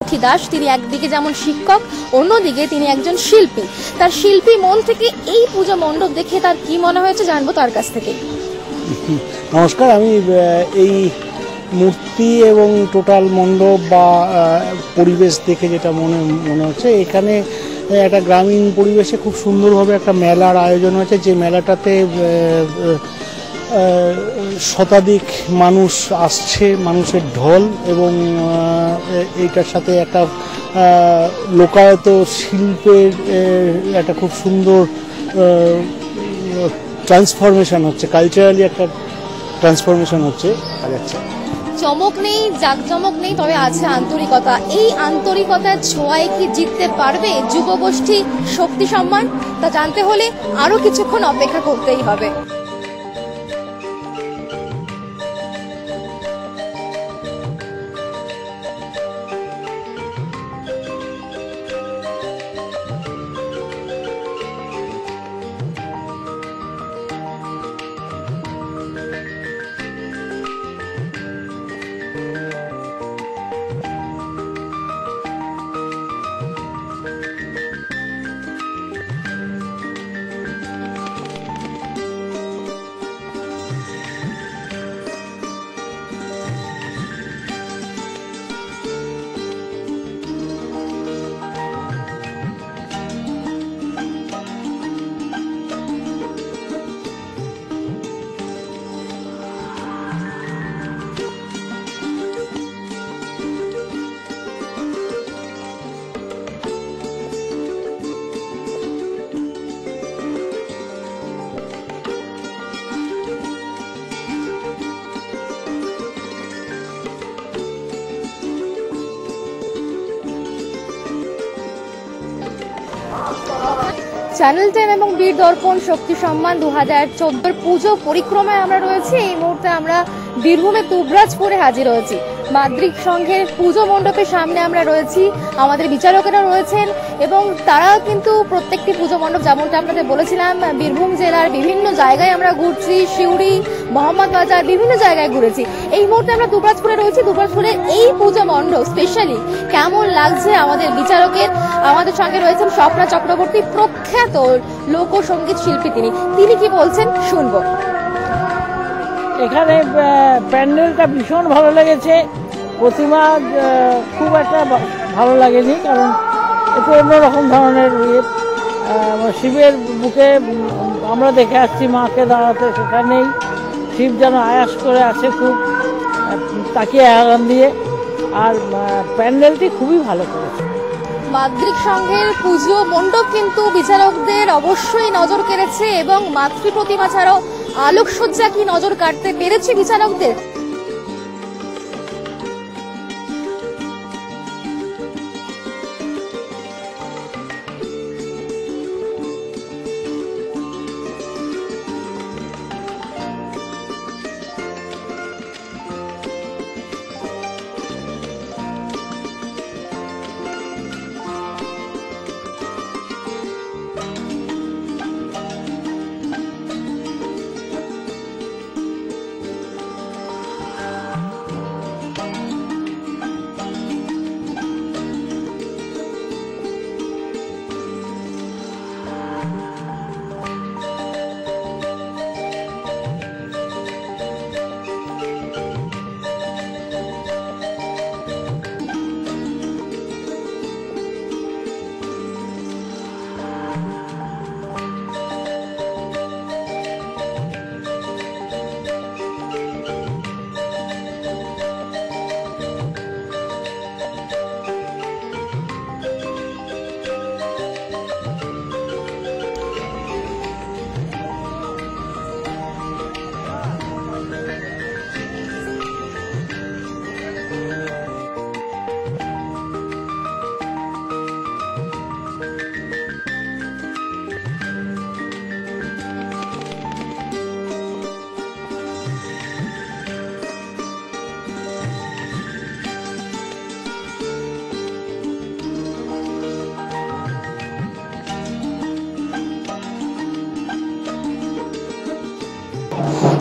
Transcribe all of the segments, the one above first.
মীনাক্ষী দাস, তিনি একদিকে যেমন শিক্ষক, অন্যদিকে তিনি একজন শিল্পী। তার শিল্পী মন থেকে এই পুজো মণ্ডপ দেখে তার কি মনে হয়েছে জানবো তার কাছ থেকে। নমস্কার, আমি এই মূর্তি এবং টোটাল মণ্ডপ বা পরিবেশ দেখে যেটা মনে হচ্ছে, এখানে একটা গ্রামীণ পরিবেশে খুব সুন্দরভাবে একটা মেলার আয়োজন হয়েছে, যে মেলাটাতে শতাধিক মানুষ আসছে, মানুষের ঢল, এবং এইটার সাথে একটা লোকায়ত শিল্পের একটা খুব সুন্দর ট্রান্সফরমেশন হচ্ছে, কালচারালি একটা ট্রান্সফরমেশন হচ্ছে। চমক নেই, জাঁকজমক নেই, তবে আছে আন্তরিকতা। এই আন্তরিকতার ছোঁয়ায় কি জিততে পারবে যুবগোষ্ঠী শক্তি সম্মান? তা জানতে হলে আরো কিছুক্ষণ অপেক্ষা করতেই হবে। চ্যানেল 10 এবং বীর দর্পণ শক্তি সম্মান 2014 পুজো পরিক্রমায় আমরা রয়েছি। এই মুহূর্তে আমরা বীরভূমে দুবরাজপুরে হাজির হয়েছি। মাদ্রিক সংঘের পুজো মণ্ডপের সামনে আমরা রয়েছি, আমাদের বিচারকেরা রয়েছেন এবং তারা কিন্তু প্রত্যেকটি পুজো মণ্ডপ, যেমনটা আপনাদের বলেছিলাম, বীরভূম জেলার বিভিন্ন জায়গায় আমরা ঘুরছি, সিউড়ি, মোহাম্মদবাজার, বিভিন্ন জায়গায় ঘুরেছি। এই মুহূর্তে আমরা দুবরাজপুরে রয়েছি। দুবরাজপুরে এই পুজো মণ্ডপ স্পেশালি কেমন লাগছে আমাদের বিচারকের? আমাদের সঙ্গে রয়েছেন স্বপ্না চক্রবর্তী, প্রখ্যাত লোকসঙ্গীত শিল্পী। তিনি কি বলছেন শুনবো। এখানে প্যান্ডেলটা ভীষণ ভালো লেগেছে, প্রতিমা খুব একটা ভালো লাগেনি, কারণ একটু অন্যরকম ধরনের শিবের বুকে আমরা দেখে আসছি মাকে দাঁড়াতে, সেখানেই শিব যেন আয়াস করে আছে, খুব তাকিয়ে আগান দিয়ে, আর প্যান্ডেলটি খুবই ভালো করেছে। মাদ্রিক সংঘের পুজো মণ্ডপ কিন্তু বিচারকদের অবশ্যই নজর কেড়েছে, এবং মাতৃ প্রতিমা ছাড়াও আলোকসজ্জা কি নজর কাটতে পেরেছে বিচারকদের?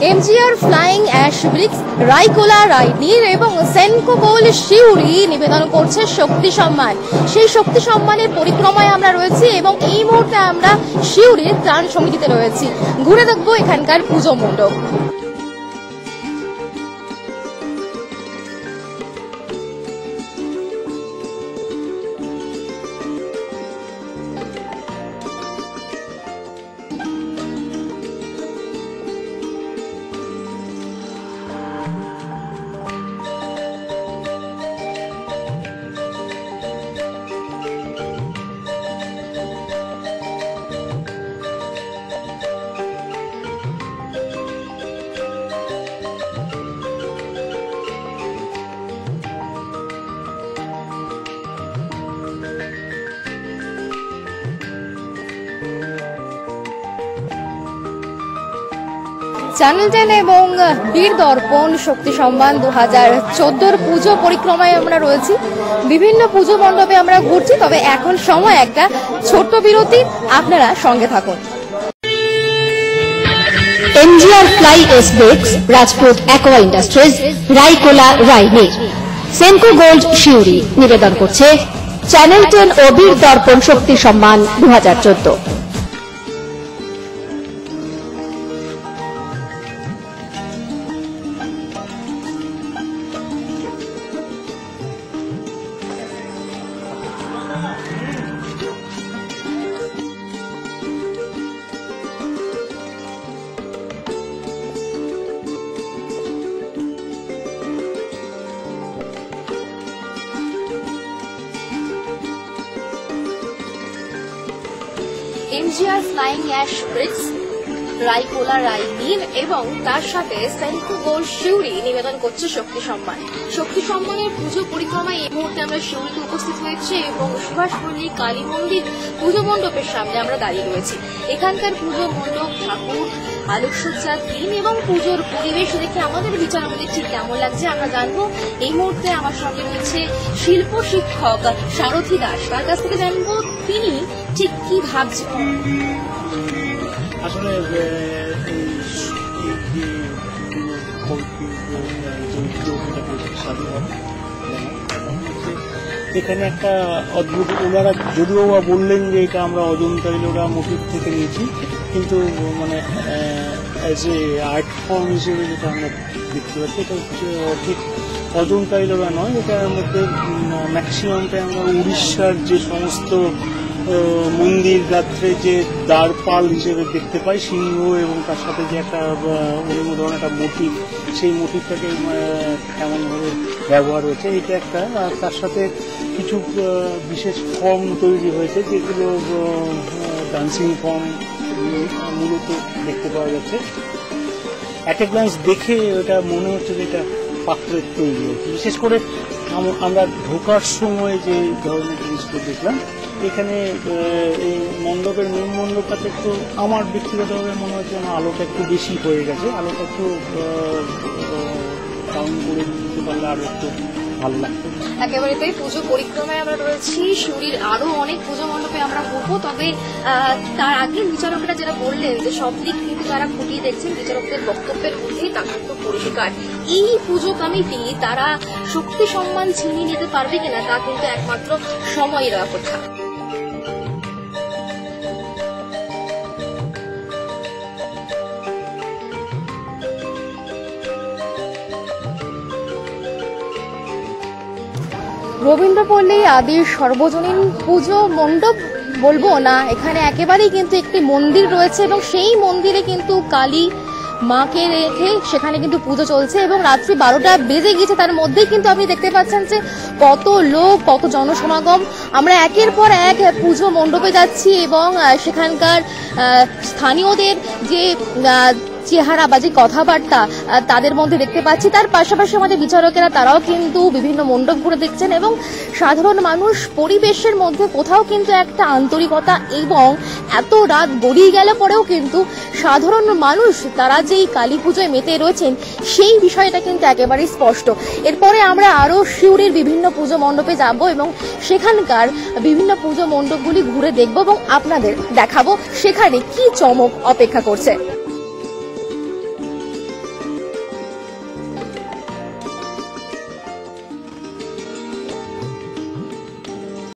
এমজিআর ফ্লাইং অ্যাশ ব্রিক্স, রাইকোলা রাইডির এবং সেনকো গোল্ড শিউরি নিবেদন করছে শক্তি সম্মান। সেই শক্তি সম্মানের পরিক্রমায় আমরা রয়েছি এবং এই মুহূর্তে আমরা শিউরির ত্রাণ সমিতিতে রয়েছি। ঘুরে দেখবো এখানকার পুজো মণ্ডপ। চ্যানেল 10 এবং বীর দর্পণ শক্তি সম্মান 2014 পুজো পরিক্রমায় আমরা রয়েছি। বিভিন্ন পুজো মণ্ডপে আমরা ঘুরছি, তবে এখন সময় একটা ছোট্ট বিরতি, আপনারা সঙ্গে থাকুন। MGR fly ash bricks, Rajput aqua industries, রাইকোলা রাইনির, সেনকো গোল্ড শিউরি নিবেদন করছে চ্যানেল 10 ও বীর দর্পণ শক্তি সম্মান 2014। এমজিআর ফ্লাইং অ্যাশ ব্রিক্স, রাইকোলা রাইডির এবং তার সাথে সেনকো গোল্ড শিউরি নিবেদন করছে শক্তি সম্মান। শক্তি সম্মানের পুজো পরিক্রমায় এই মুহূর্তে আমরা শিউরিতে উপস্থিত হয়েছি এবং সুভাষপল্লী কালী মন্দির পুজো মণ্ডপের সামনে আমরা দাঁড়িয়ে রয়েছি। এখানকার পুজো মণ্ডপ, ঠাকুর, আলোকসজ্জার দিন এবং পুজোর পরিবেশ দেখে আমাদের বিচার আমাদের ঠিক কেমন লাগছে আমরা জানবো। এই মুহূর্তে আমার সঙ্গে রয়েছে শিল্প শিক্ষক সারথী দাস, তার কাছ থেকে জানবো তিনি ঠিক কি ভাবছেন। আসলে এখানে একটা অদ্ভুত, ওনারা যদিও বললেন যে এটা আমরা অজন্তা ইলোরা মোটিভ থেকে নিয়েছি, কিন্তু মানে অ্যাজ এ আর্ট ফর্ম হিসেবে যেটা আমরা দেখতে পাচ্ছি এটা হচ্ছে ঠিক অজন্তা ইলোরা নয়, এটার মধ্যে ম্যাক্সিমামটা আমরা উড়িষ্যার যে সমস্ত মন্দির গাত্রে যে দ্বারপাল হিসেবে দেখতে পাই, সিংহ এবং তার সাথে যে একটা অন্য ধরনের একটা মোটিভ, সেই মোটিভটাকে এমনভাবে ব্যবহার হয়েছে এটা একটা। আর তার সাথে কিছু বিশেষ ফর্ম তৈরি হয়েছে যেগুলো ডান্সিং ফর্ম মূলত দেখতে পাওয়া যাচ্ছে। অ্যাট এ গ্লান্স দেখে ওটা মনে হচ্ছে যে এটা পাত্রের তৈরি হয়েছে। বিশেষ করে আমরা ঢোকার সময় যে ধরনের জিনিসগুলো দেখলাম এখানে এই মণ্ডপের মেন মণ্ডপটাতে একটু আমার ব্যক্তিগতভাবে মনে হচ্ছে আলোটা একটু বেশি হয়ে গেছে, আলোটা একটু ডাউন করে দিতে পারলে আরো একটু ভালো লাগতো। একেবারে তাই, পুজো পরিক্রমায় আমরা রয়েছি, শিউরির আরো অনেক পুজো মণ্ডপে আমরা ঘুরবো, তবে তার আগে বিচারকরা যারা বললেন যে সব দিক কিন্তু তারা খুঁটিয়ে দেখছেন, বিচারকদের বক্তব্যের মধ্যেই তা কিন্তু পরিষ্কার এই পুজো কমিটি তারা শক্তি সম্মান ছিনিয়ে নিতে পারবে কিনা তা কিন্তু একমাত্র সময়ের অপেক্ষা। রবীন্দ্রপল্লী আদির সর্বজনীন পুজো মণ্ডপ বলবো না, এখানে একেবারেই কিন্তু একটি মন্দির রয়েছে এবং সেই মন্দিরে কিন্তু কালী মাকে রেখে সেখানে কিন্তু পুজো চলছে এবং রাত্রি 12টা বেজে গিয়েছে। তার মধ্যেই কিন্তু আপনি দেখতে পাচ্ছেন যে কত লোক, কত জনসমাগম। আমরা একের পর এক পুজো মণ্ডপে যাচ্ছি এবং সেখানকার স্থানীয়দের যে চেহারা বা যে কথাবার্তা তাদের মধ্যে দেখতে পাচ্ছি। তার পাশাপাশি আমাদের বিচারকেরা তারাও কিন্তু বিভিন্ন মণ্ডপ ঘুরে দেখছেন এবং সাধারণ মানুষ পরিবেশের মধ্যে কোথাও কিন্তু একটা আন্তরিকতা এবং এত রাত গড়িয়ে গেলে পরেও কিন্তু সাধারণ মানুষ তারা যেই কালী পুজোয় মেতে রয়েছেন সেই বিষয়টা কিন্তু একেবারেই স্পষ্ট। এরপরে আমরা আরও শিউরির বিভিন্ন পুজো মণ্ডপে যাব এবং সেখানকার বিভিন্ন পুজো মণ্ডপগুলি ঘুরে দেখব এবং আপনাদের দেখাবো সেখানে কি চমক অপেক্ষা করছে।